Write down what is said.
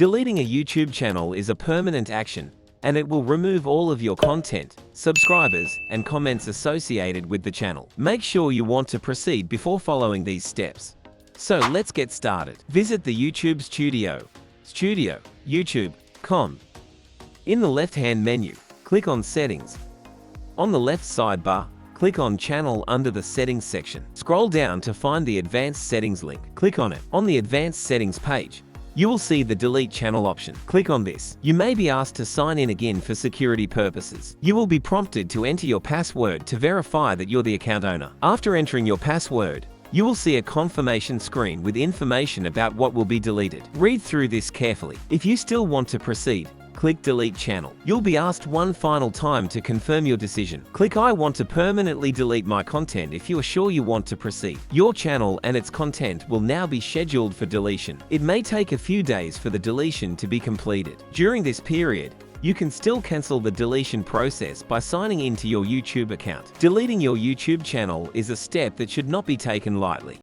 Deleting a YouTube channel is a permanent action, and it will remove all of your content, subscribers, and comments associated with the channel. Make sure you want to proceed before following these steps. So let's get started. Visit the YouTube Studio, YouTube.com. In the left-hand menu, click on Settings. On the left sidebar, click on Channel under the Settings section. Scroll down to find the Advanced Settings link. Click on it. On the Advanced Settings page, you will see the Delete Channel option. Click on this. You may be asked to sign in again for security purposes. You will be prompted to enter your password to verify that you're the account owner. After entering your password, you will see a confirmation screen with information about what will be deleted. Read through this carefully. If you still want to proceed, click Delete Channel. You'll be asked one final time to confirm your decision. Click I want to permanently delete my content if you are sure you want to proceed. Your channel and its content will now be scheduled for deletion. It may take a few days for the deletion to be completed. During this period, you can still cancel the deletion process by signing into your YouTube account. Deleting your YouTube channel is a step that should not be taken lightly.